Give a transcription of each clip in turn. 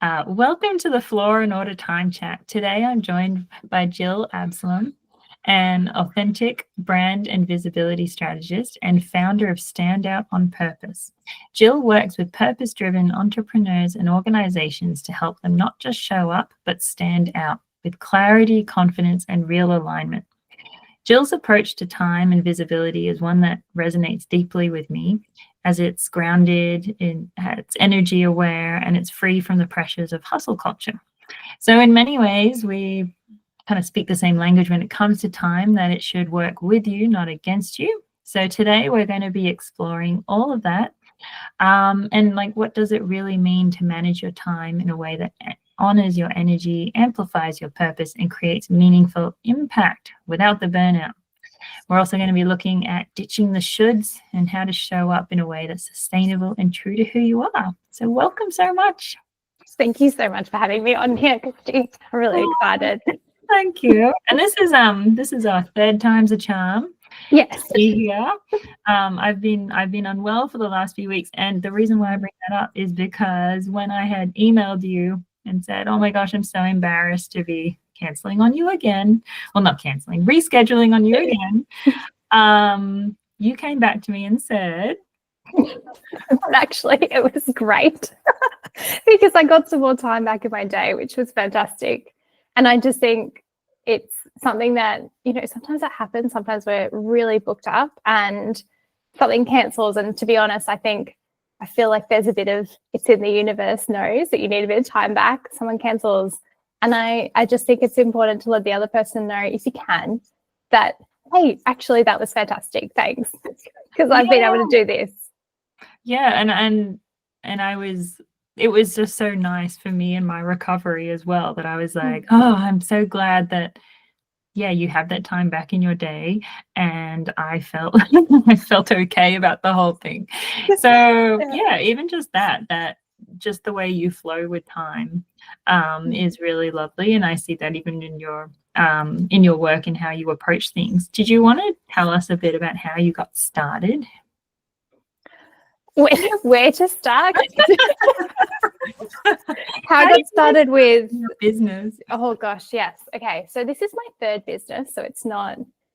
Welcome to the Flora and Order Time Chat. Today I'm joined by Jill Absolom, an authentic brand and visibility strategist and founder of Stand Out on Purpose. Jill works with purpose-driven entrepreneurs and organizations to help them not just show up, but stand out with clarity, confidence, and real alignment. Jill's approach to time and visibility is one that resonates deeply with me, as it's grounded, it's energy aware, and it's free from the pressures of hustle culture. So in many ways, we kind of speak the same language when it comes to time, that it should work with you, not against you. So today we're going to be exploring all of that. And like, what does it really mean to manage your time in a way that honors your energy, amplifies your purpose, and creates meaningful impact without the burnout? We're also going to be looking at ditching the shoulds and how to show up in a way that's sustainable and true to who you are. So welcome so much. Thank you so much for having me on here, Christie. I'm really excited. Thank you. And this is our third time's a charm. Yes. Here. I've been unwell for the last few weeks, and the reason why I bring that up is because when I had emailed you and said, "Oh my gosh, I'm so embarrassed to be canceling on you again," well, not canceling, rescheduling on you again, you came back to me and said, actually, it was great because I got some more time back in my day, which was fantastic. And I just think it's something that, sometimes that happens. Sometimes we're really booked up and something cancels. And to be honest, I feel like there's a bit of, it's in the universe knows that you need a bit of time back. Someone cancels. And I just think it's important to let the other person know, if you can, that, hey, actually, that was fantastic. Thanks. Because I've been able to do this. Yeah. And it was just so nice for me in my recovery as well, that I was like, oh, I'm so glad that, you have that time back in your day. And I felt okay about the whole thing. So even just that just the way you flow with time is really lovely. And I see that even in your work and how you approach things. Did you want to tell us a bit about how you got started? Where to start? How I got started with business. Oh gosh, yes. Okay, so this is my third business, so it's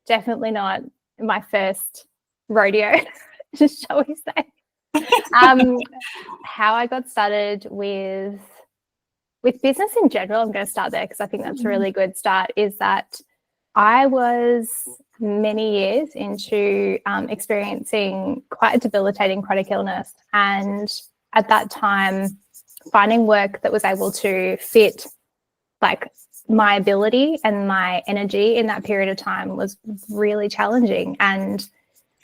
definitely not my first rodeo, shall we say. How I got started with business in general, I'm going to start there because I think that's a really good start, is that I was many years into experiencing quite a debilitating chronic illness. And at that time, finding work that was able to fit like my ability and my energy in that period of time was really challenging. And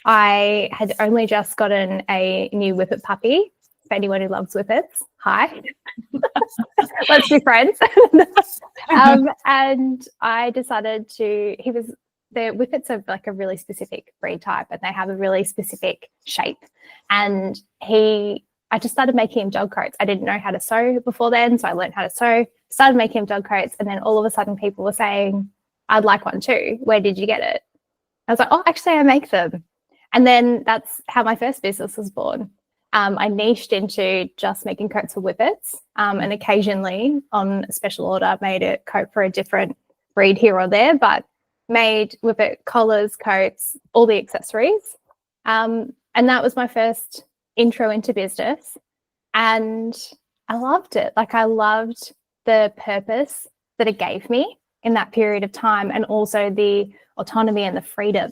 I had only just gotten a new Whippet puppy. For anyone who loves Whippets, hi. Let's be friends. And I decided the Whippets are like a really specific breed type, and they have a really specific shape. And I just started making him dog coats. I didn't know how to sew before then, so I learned how to sew, started making him dog coats, and then all of a sudden people were saying, "I'd like one too. Where did you get it?" I was like, "Oh, actually, I make them." And then that's how my first business was born. I niched into just making coats for Whippets, and occasionally on a special order made a coat for a different breed here or there, but made Whippet collars, coats, all the accessories. And that was my first intro into business. And I loved it. Like, I loved the purpose that it gave me in that period of time, and also the autonomy and the freedom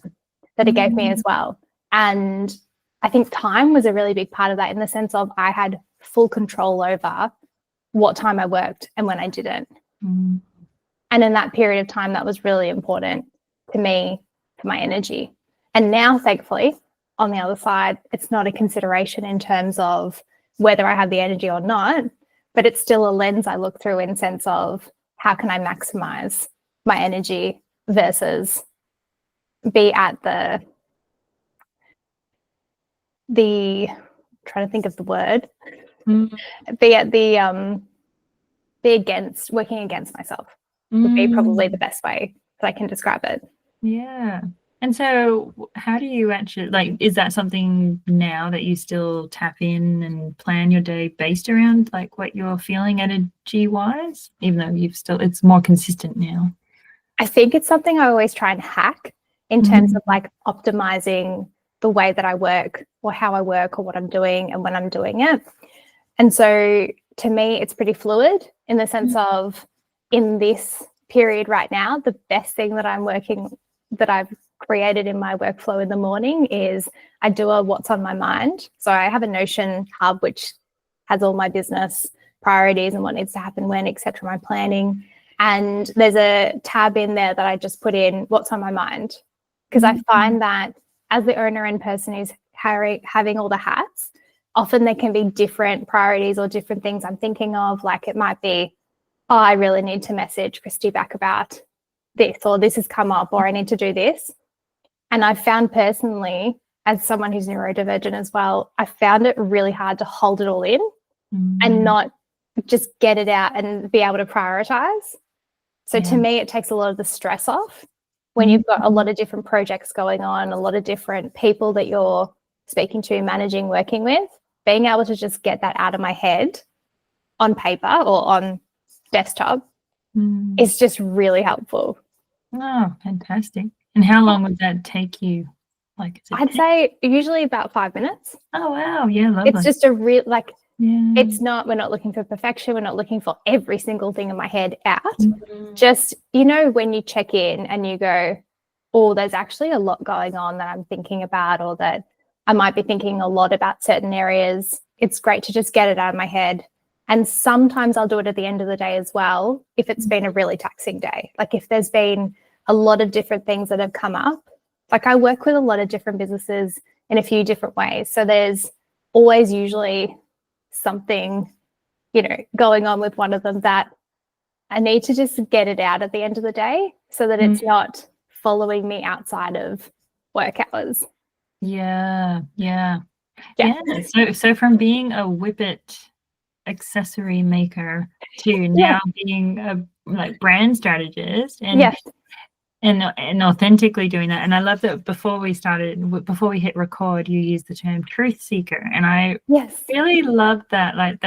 that it gave me as well. And I think time was a really big part of that, in the sense of I had full control over what time I worked and when I didn't. And in that period of time, that was really important to me for my energy. And now, thankfully, on the other side, it's not a consideration in terms of whether I have the energy or not, but it's still a lens I look through in sense of how can I maximize my energy versus be at the trying to think of the word, be at the working against myself would be probably the best way that I can describe it. Yeah. And so how do you actually, like, is that something now that you still tap in and plan your day based around like what you're feeling energy wise, even though it's more consistent now? I think it's something I always try and hack in terms of like optimizing the way that I work or how I work or what I'm doing and when I'm doing it. And so to me, it's pretty fluid in the sense of in this period right now, the best thing that I've created in my workflow in the morning is I do a what's on my mind. So I have a Notion hub, which has all my business priorities and what needs to happen when, etc., my planning. And there's a tab in there that I just put in what's on my mind, because I find that as the owner and person who's having all the hats, often there can be different priorities or different things I'm thinking of. Like it might be, oh, I really need to message Christie back about this, or this has come up, or I need to do this. And I've found personally, as someone who's neurodivergent as well, I found it really hard to hold it all in and not just get it out and be able to prioritize. So to me, it takes a lot of the stress off when you've got a lot of different projects going on, a lot of different people that you're speaking to, managing, working with. Being able to just get that out of my head on paper or on desktop is just really helpful. Oh, fantastic. And how long would that take you? Like, I'd say usually about 5 minutes. Oh, wow. Yeah, lovely. It's just a real, like, it's not, we're not looking for perfection. We're not looking for every single thing in my head out. Just, you know, when you check in and you go, oh, there's actually a lot going on that I'm thinking about, or that I might be thinking a lot about certain areas. It's great to just get it out of my head. And sometimes I'll do it at the end of the day as well, if it's been a really taxing day. Like if there's been a lot of different things that have come up. Like I work with a lot of different businesses in a few different ways. So there's always usually something, you know, going on with one of them that I need to just get it out at the end of the day so that it's not following me outside of work hours. Yeah. So from being a whippet accessory maker to now being a like brand strategist and authentically doing that. And I love that before we hit record, you used the term truth seeker. And I really love that, like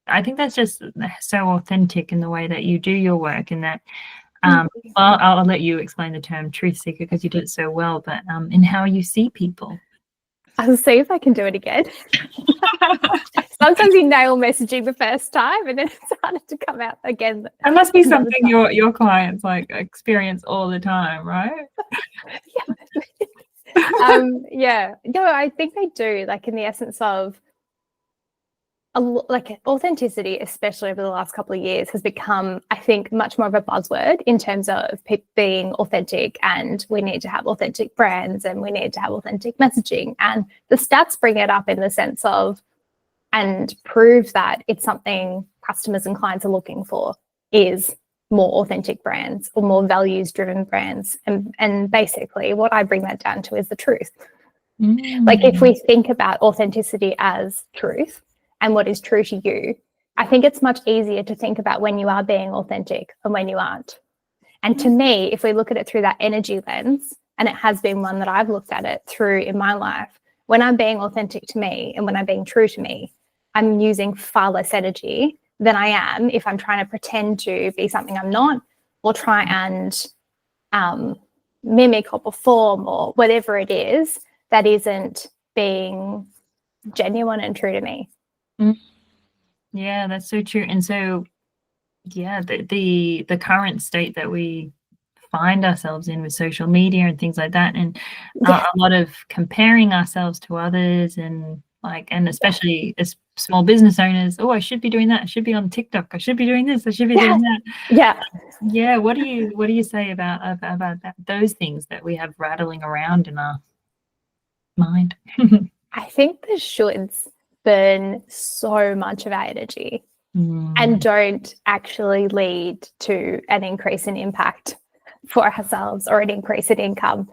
I think that's just so authentic in the way that you do your work, and that I'll let you explain the term truth seeker because you did it so well, but in how you see people. I'll see if I can do it again. Sometimes you nail messaging the first time and then it's harder to come out again. That must be something your clients like experience all the time, right? No, I think they do, like in the essence of like authenticity, especially over the last couple of years, has become, I think, much more of a buzzword in terms of being authentic, and we need to have authentic brands and we need to have authentic messaging. And the stats bring it up in the sense of, and prove that it's something customers and clients are looking for, is more authentic brands or more values-driven brands. And basically what I bring that down to is the truth. Like if we think about authenticity as truth, and what is true to you, I think it's much easier to think about when you are being authentic and when you aren't. And to me, if we look at it through that energy lens, and it has been one that I've looked at it through in my life, when I'm being authentic to me and when I'm being true to me, I'm using far less energy than I am if I'm trying to pretend to be something I'm not, or try and mimic or perform or whatever it is that isn't being genuine and true to me. Yeah, that's so true. And so, yeah, the current state that we find ourselves in with social media and things like that, and a lot of comparing ourselves to others, and especially as small business owners, oh, I should be doing that. I should be on TikTok. I should be doing this. I should be doing that. Yeah. What do you say about that? Those things that we have rattling around in our mind? I think the shoulds burn so much of our energy and don't actually lead to an increase in impact for ourselves or an increase in income.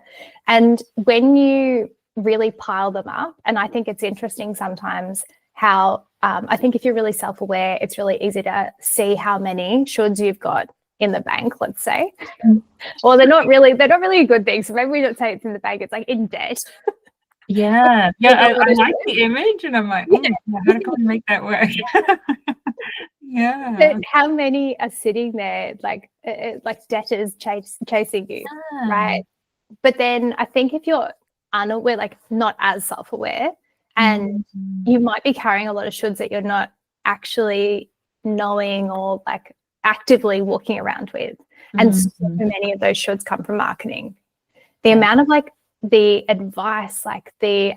And when you really pile them up, and I think it's interesting sometimes how I think if you're really self-aware, it's really easy to see how many shoulds you've got in the bank, let's say. Mm. Well, they're not really a good thing. So maybe we don't say it's in the bank, it's like in debt. Yeah. I like the image, and I'm like, Yeah. how can we make that work? Yeah. But how many are sitting there like debtors chasing you, right? But then I think if you're unaware, like not as self-aware, and you might be carrying a lot of shoulds that you're not actually knowing or like actively walking around with. And so many of those shoulds come from marketing. The amount of like the advice, like a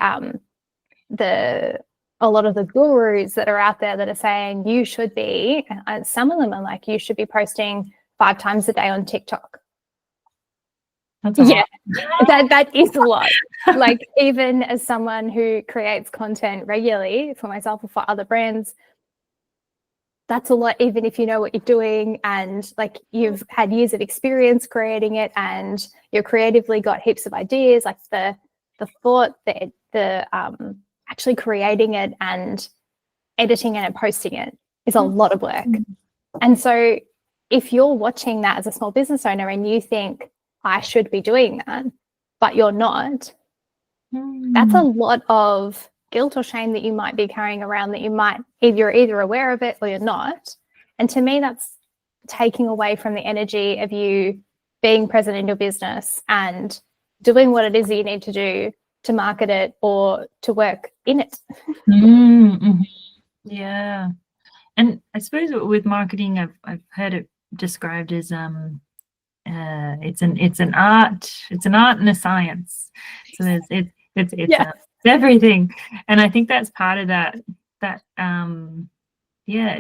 lot of the gurus that are out there that are saying you should be, and some of them are like, you should be posting 5 times a day on TikTok. That's a lot. That is a lot. Like, even as someone who creates content regularly for myself or for other brands, that's a lot, even if you know what you're doing and like you've had years of experience creating it and you're creatively got heaps of ideas, like the thought, the actually creating it and editing it and posting it is a lot of work. And so if you're watching that as a small business owner and you think I should be doing that, but you're not, that's a lot of guilt or shame that you might be carrying around, that you might, if you're either aware of it or you're not. And to me, that's taking away from the energy of you being present in your business and doing what it is that you need to do to market it or to work in it. Yeah. And I suppose with marketing, I've heard it described as it's an art and a science. So it's everything. And I think that's part of that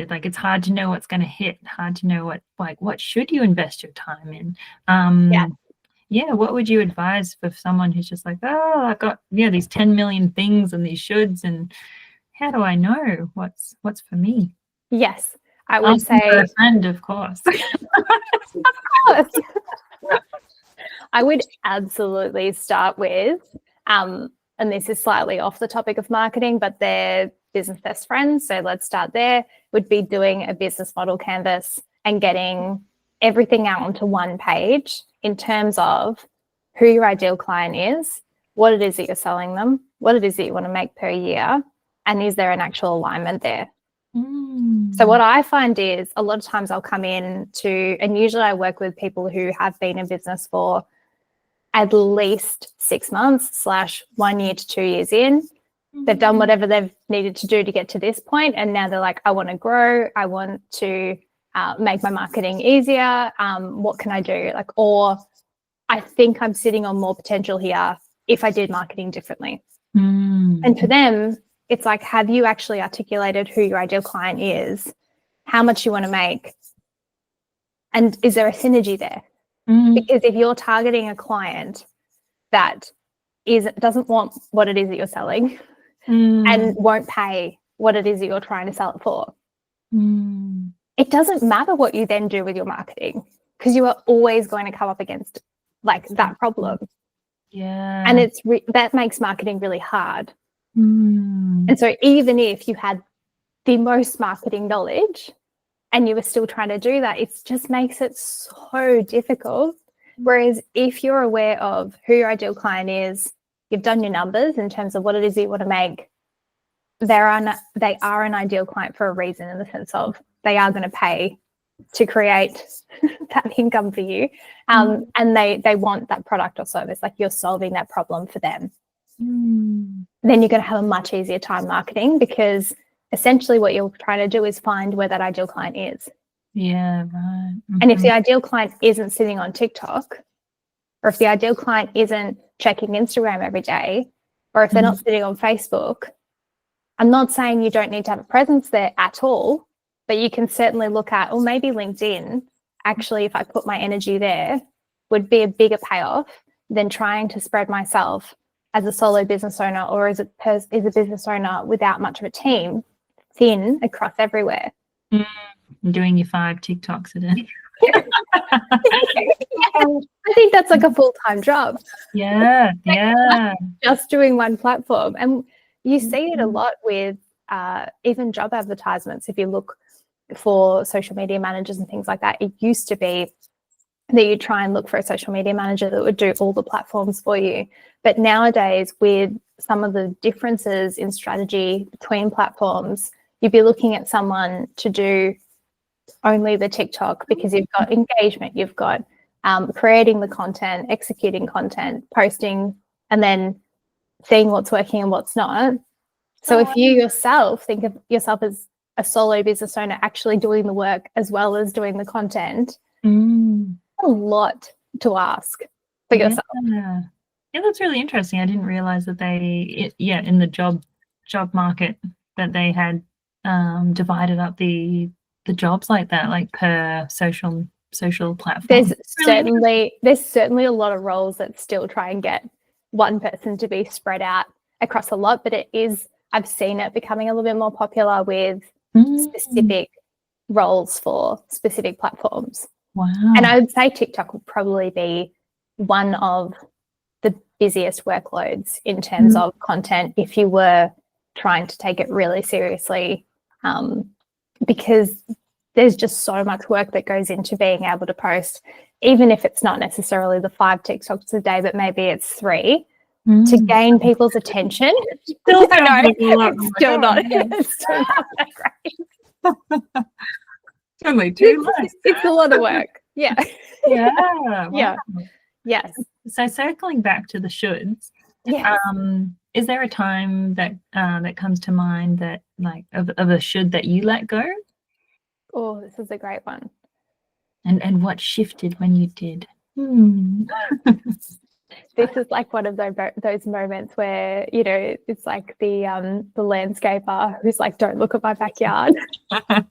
like it's hard to know what's going to hit, hard to know what should you invest your time in. What would you advise for someone who's just like, oh, I've got these 10 million things and these shoulds, and how do I know what's for me? Yes, I would say for a friend, of course. Of course. I would absolutely start with, and this is slightly off the topic of marketing, but they're business best friends, so let's start there, would be doing a business model canvas and getting everything out onto one page in terms of who your ideal client is, what it is that you're selling them, what it is that you want to make per year, and is there an actual alignment there? So what I find is a lot of times I'll come in to, and usually I work with people who have been in business for at least 6 months / 1 year to 2 years in. They've done whatever they've needed to do to get to this point, and now they're like, I want to grow, I want to make my marketing easier. What can I do? Like, or I think I'm sitting on more potential here if I did marketing differently. And for them, it's like, have you actually articulated who your ideal client is, how much you want to make, and is there a synergy there? Because if you're targeting a client that doesn't want what it is that you're selling and won't pay what it is that you're trying to sell it for, it doesn't matter what you then do with your marketing, because you are always going to come up against like that problem. And it's that makes marketing really hard. And so even if you had the most marketing knowledge and you were still trying to do that, it just makes it so difficult. Whereas if you're aware of who your ideal client is, you've done your numbers in terms of what it is you want to make, they are an ideal client for a reason, in the sense of they are going to pay to create that income for you. And they want that product or service, like you're solving that problem for them. Then you're going to have a much easier time marketing, because essentially what you're trying to do is find where that ideal client is. And if the ideal client isn't sitting on TikTok, or if the ideal client isn't checking Instagram every day, or if they're not sitting on Facebook, I'm not saying you don't need to have a presence there at all, but you can certainly look at, or maybe LinkedIn, actually, if I put my energy there, would be a bigger payoff than trying to spread myself as a solo business owner, or as a business owner without much of a team, thin across everywhere. Doing your 5 TikToks a day. I think that's like a full-time job. Just doing one platform. And you see it a lot with even job advertisements. If you look for social media managers and things like that, it used to be that you try and look for a social media manager that would do all the platforms for you. But nowadays, with some of the differences in strategy between platforms, you'd be looking at someone to do only the TikTok, because you've got engagement, you've got creating the content, executing content, posting, and then seeing what's working and what's not. So if you yourself think of yourself as a solo business owner actually doing the work as well as doing the content, a lot to ask for yourself. Yeah, that's really interesting. I didn't realize that in the job market, that they had divided up the jobs like that, like per social platform. There's certainly a lot of roles that still try and get one person to be spread out across a lot, but I've seen it becoming a little bit more popular with specific roles for specific platforms. Wow. And I would say TikTok will probably be one of the busiest workloads in terms of content if you were trying to take it really seriously, because there's just so much work that goes into being able to post, even if it's not necessarily the 5 TikToks a day, but maybe it's 3 to gain people's attention. Still it's still not that great. Only 2 less. It's a lot of work. Yeah. Yeah. Wow. Yeah. Yes. So circling back to the shoulds, is there a time that that comes to mind that like of a should that you let go? Oh, this is a great one. And what shifted when you did? This is like one of those moments where, you know, it's like the landscaper who's like, don't look at my backyard. But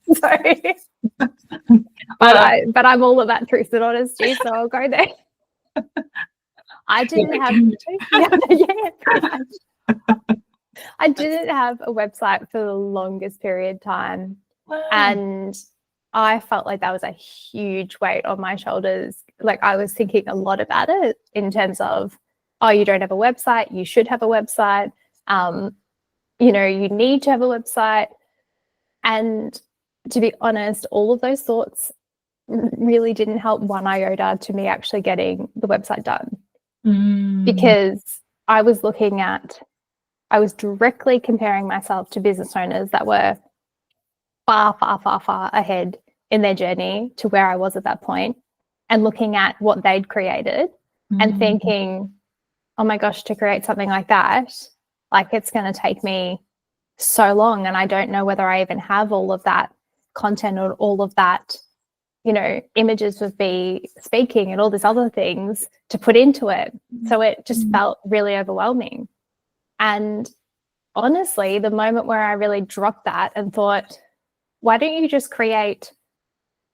I'm all about truth and honesty, so I'll go there. I didn't have I didn't have a website for the longest period of time. Wow. And I felt like that was a huge weight on my shoulders. Like I was thinking a lot about it in terms of, oh, you don't have a website, you should have a website. You know, you need to have a website. And to be honest, all of those thoughts really didn't help one iota to me actually getting the website done. Because I was directly comparing myself to business owners that were far, far, far, far ahead in their journey to where I was at that point, and looking at what they'd created and thinking, oh my gosh, to create something like that, like it's going to take me so long, and I don't know whether I even have all of that content or all of that, you know, images of me speaking and all these other things to put into it. So it just felt really overwhelming. And honestly, the moment where I really dropped that and thought, why don't you just create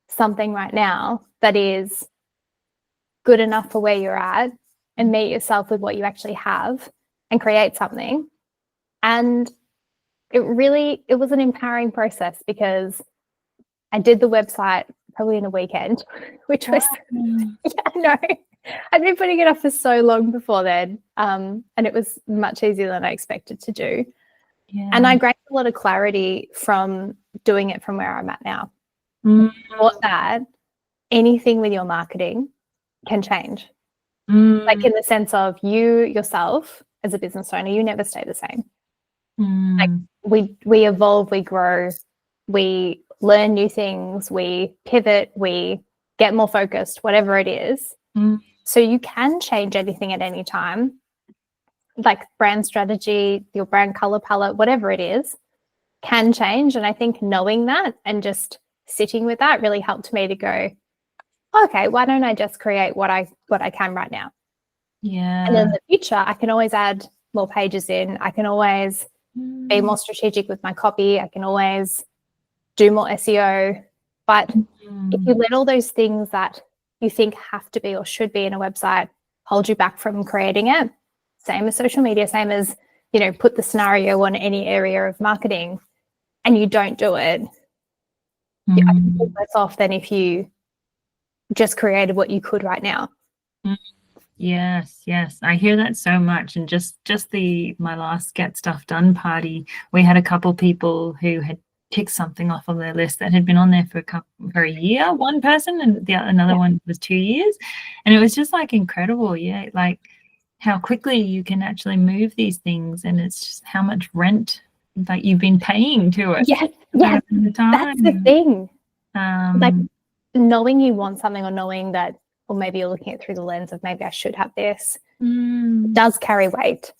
something right now that is good enough for where you're at and meet yourself with what you actually have and create something. And it was an empowering process, because I did the website probably in a weekend, which was, I'd been putting it off for so long before then. And it was much easier than I expected to do. Yeah. And I gained a lot of clarity from doing it from where I'm at now. Thought that anything with your marketing can change. Like in the sense of you yourself as a business owner, you never stay the same. Like we evolve, we grow, we learn new things, we pivot, we get more focused, whatever it is. So you can change anything at any time, like brand strategy, your brand color palette, whatever it is, can change. And I think knowing that and just sitting with that really helped me to go, okay, why don't I just create what I can right now? Yeah. And in the future, I can always add more pages in. I can always be more strategic with my copy. I can always do more SEO. But if you let all those things that you think have to be or should be in a website hold you back from creating it, same as social media, same as, you know, put the scenario on any area of marketing and you don't do it, I think it's less off than if you just created what you could right now. Yes, I hear that so much. And just my last Get Stuff Done party, we had a couple people who had tick something off of their list that had been on there for a year, one person, and another one was 2 years. And it was just like incredible. Yeah. Like how quickly you can actually move these things, and it's just how much rent that you've been paying to it. Yes. That's the thing. Like knowing you want something, or knowing that, or maybe you're looking at it through the lens of maybe I should have this, does carry weight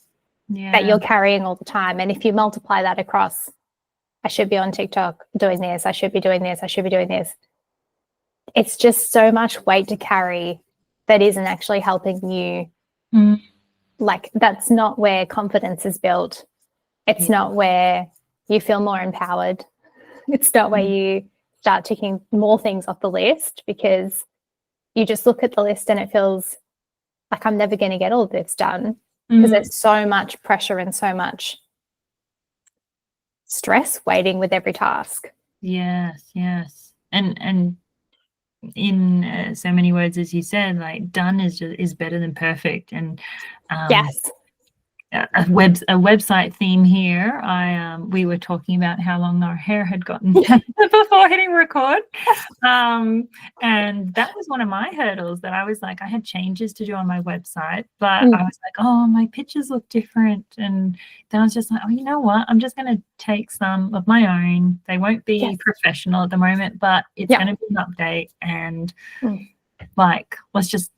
that you're carrying all the time. And if you multiply that across, I should be on TikTok doing this, I should be doing this, I should be doing this, it's just so much weight to carry that isn't actually helping you. Like that's not where confidence is built. It's not where you feel more empowered. It's not where you start ticking more things off the list, because you just look at the list and it feels like I'm never going to get all of this done, because there's so much pressure and so much stress waiting with every task. Yes. And in so many words, as you said, like done is better than perfect. And yes, a website theme here. We were talking about how long our hair had gotten before hitting record, and that was one of my hurdles. That I was like, I had changes to do on my website, but I was like, oh, my pictures look different, and then I was just like, oh, you know what? I'm just going to take some of my own. They won't be professional at the moment, but it's going to be an update, and like let's just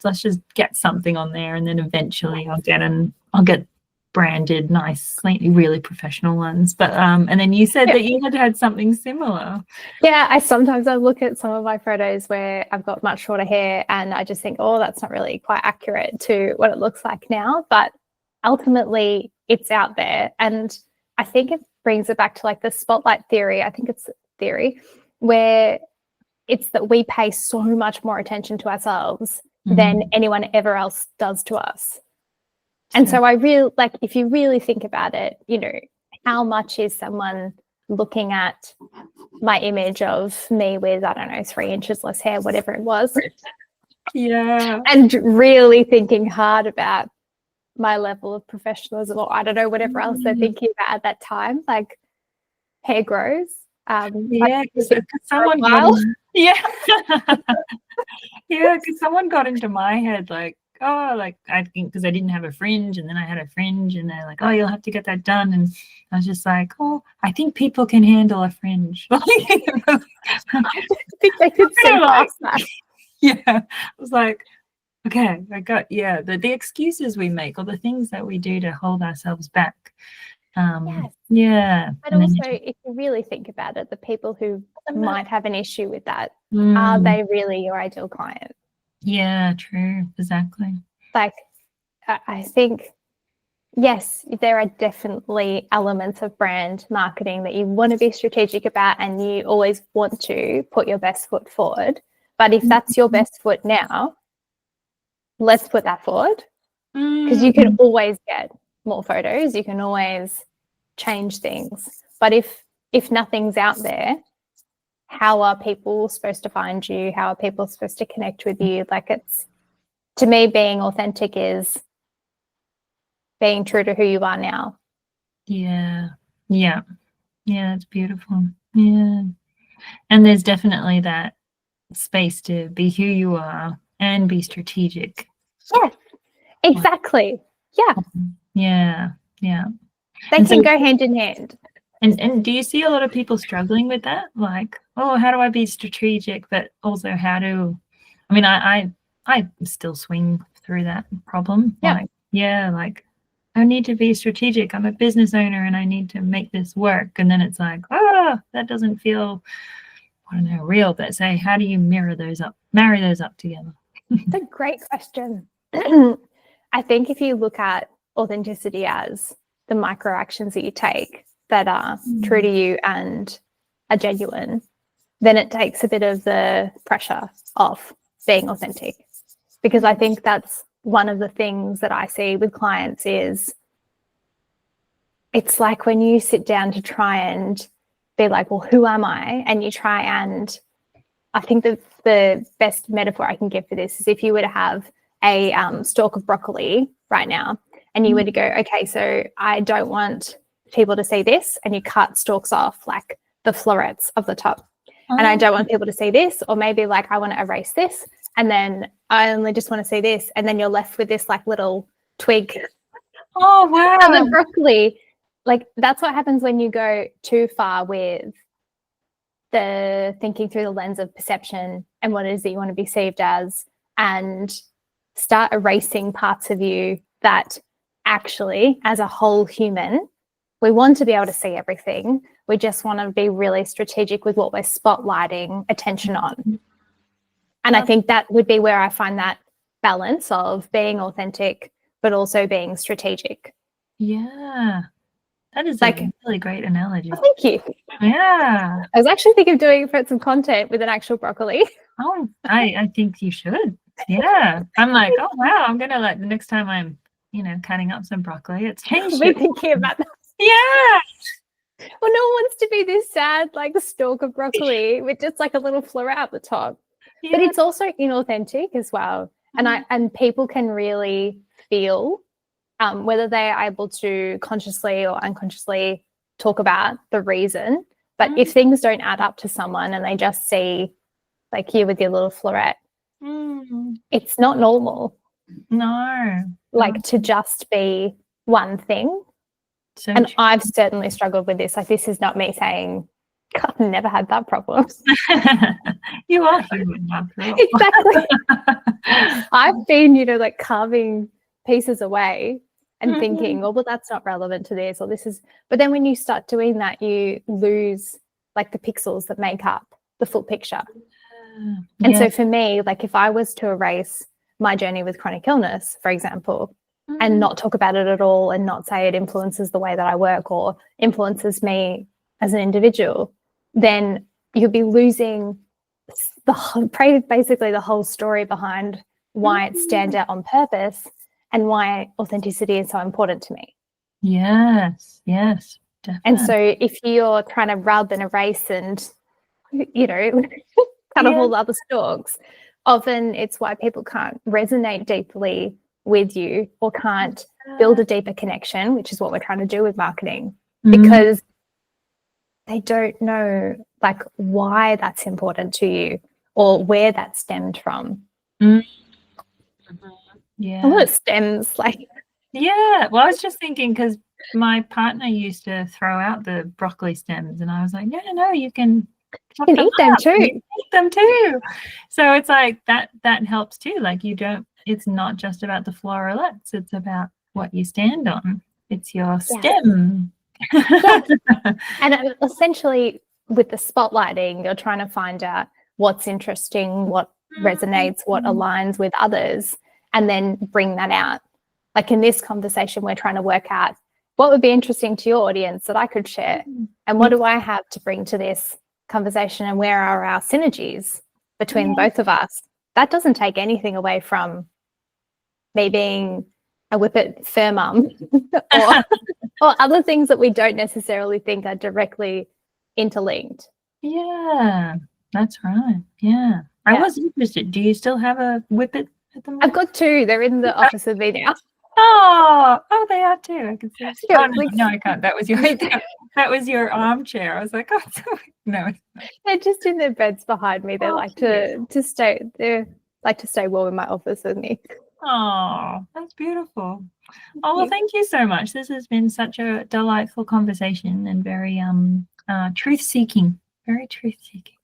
get something on there, and then eventually I'll get branded nice, really professional ones. But and then you said that you had something similar. I sometimes I look at some of my photos where I've got much shorter hair, and I just think, oh, that's not really quite accurate to what it looks like now. But ultimately it's out there, and I think it brings it back to like the spotlight theory. I think it's theory where it's that we pay so much more attention to ourselves than anyone ever else does to us. And so I really like, if you really think about it, you know, how much is someone looking at my image of me with, I don't know, 3 inches less hair, whatever it was. And really thinking hard about my level of professionalism, or I don't know, whatever else they're thinking about at that time. Like hair grows. Because someone got into my head like, oh, like I think because I didn't have a fringe, and then I had a fringe, and they're like, oh, you'll have to get that done, and I was just like, oh, I think people can handle a fringe. I think they could see past that. I was like, okay, I got the excuses we make, or the things that we do to hold ourselves back. But also, if you really think about it, the people who might have an issue with that, are they really your ideal client? Yeah, true. Exactly. Like, I think, yes, there are definitely elements of brand marketing that you want to be strategic about, and you always want to put your best foot forward. But if that's your best foot now, let's put that forward, because you can always get more photos. You can always change things. But if nothing's out there, how are people supposed to find you? How are people supposed to connect with you? Like, it's, to me, being authentic is being true to who you are now. Yeah, it's beautiful. Yeah. And there's definitely that space to be who you are and be strategic. Yes, exactly. Yeah. They can go hand in hand. And do you see a lot of people struggling with that? Like, oh, how do I be strategic? But also I still swing through that problem. Like I need to be strategic. I'm a business owner and I need to make this work. And then it's like, that doesn't feel, I don't know, real. But say, how do you marry those up together? It's a great question. I think if you look at authenticity as the micro actions that you take that are true to you and are genuine, then it takes a bit of the pressure off being authentic. Because I think that's one of the things that I see with clients is it's like when you sit down to try and be like, well, who am I? And you try, and I think that the best metaphor I can give for this is if you were to have a stalk of broccoli right now, and you were to go, okay, so I don't want people to see this, and you cut stalks off like the florets of the top. And I don't want people to see this, or maybe like I want to erase this, and then I only just want to see this, and then you're left with this like little twig. Oh, wow. And the broccoli, like that's what happens when you go too far with the thinking through the lens of perception and what it is that you want to be perceived as, and start erasing parts of you that actually, as a whole human, we want to be able to see everything. We just want to be really strategic with what we're spotlighting attention on. And I think that would be where I find that balance of being authentic, but also being strategic. Yeah. That is like a really great analogy. Oh, thank you. Yeah. I was actually thinking of doing some content with an actual broccoli. Oh, I think you should. Yeah. I'm like, oh, wow. I'm going to the next time I'm, cutting up some broccoli, it's I've been thinking about that. Yeah. Well, no one wants to be this sad, like stalk of broccoli with just like a little floret at the top. Yeah. But it's also inauthentic as well. And people can really feel whether they're able to consciously or unconsciously talk about the reason. But if things don't add up to someone and they just see like you with your little floret, it's not normal. No. Like to just be one thing. So and true. I've certainly struggled with this. Like this is not me saying, God, I've never had that problem. You are human after all. Exactly. I've been, like carving pieces away and thinking, well, that's not relevant to this, or this is. But then when you start doing that, you lose like the pixels that make up the full picture. And so for me, like if I was to erase my journey with chronic illness, for example, and not talk about it at all, and not say it influences the way that I work or influences me as an individual, then you'll be losing basically the whole story behind why it stands out on purpose and why authenticity is so important to me. Yes, definitely. And so if you're trying to rub and erase and, cut off all the other stalks, often it's why people can't resonate deeply with you or can't build a deeper connection, which is what we're trying to do with marketing, because they don't know like why that's important to you or where that stemmed from. Yeah. Well, it stems like. Yeah. Well, I was just thinking because my partner used to throw out the broccoli stems, and I was like, no, you can eat them too. You can eat them too. So it's like that helps too. Like it's not just about the florets, it's about what you stand on. It's your stem. Yes. And essentially with the spotlighting, you're trying to find out what's interesting, what resonates, what aligns with others, and then bring that out. Like in this conversation, we're trying to work out what would be interesting to your audience that I could share, and what do I have to bring to this conversation, and where are our synergies between both of us. That doesn't take anything away from me being a whippet fur mum or other things that we don't necessarily think are directly interlinked. Yeah, that's right. Yeah. I was interested. Do you still have a whippet at the moment? I've got two. They're in the office with me now. Oh, they are too. I can see. No, I can't. That was your armchair. I was like, no. They're just in their beds behind me. They like to stay. They like to stay warm in my office with me. Oh, that's beautiful. Oh, well, thank you so much. This has been such a delightful conversation and very truth-seeking. Very truth-seeking.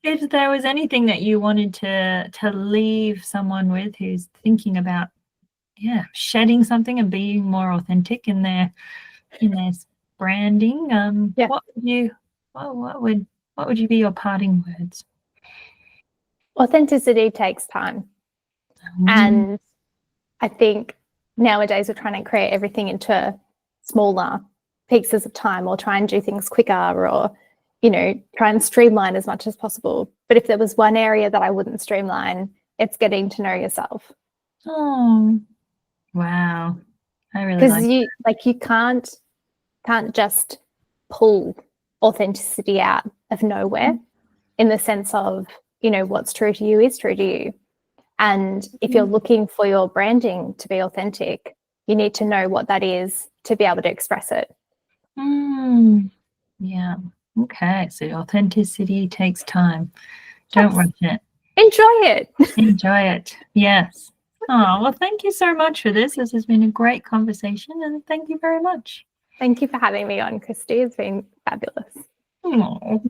If there was anything that you wanted to leave someone with who's thinking about shedding something and being more authentic in their branding, what would you be your parting words? Authenticity takes time. And I think nowadays we're trying to create everything into smaller pieces of time, or try and do things quicker, or try and streamline as much as possible. But if there was one area that I wouldn't streamline, it's getting to know yourself. Oh, wow. I really because you can't just pull authenticity out of nowhere, in the sense of what's true to you is true to you. And if you're looking for your branding to be authentic, you need to know what that is to be able to express it. Yeah. Okay. So authenticity takes time. Don't Yes. rush it. Enjoy it. Enjoy it. Yes. Oh, well, thank you so much for this. This has been a great conversation, and thank you very much. Thank you for having me on, Christie. It's been fabulous. Oh.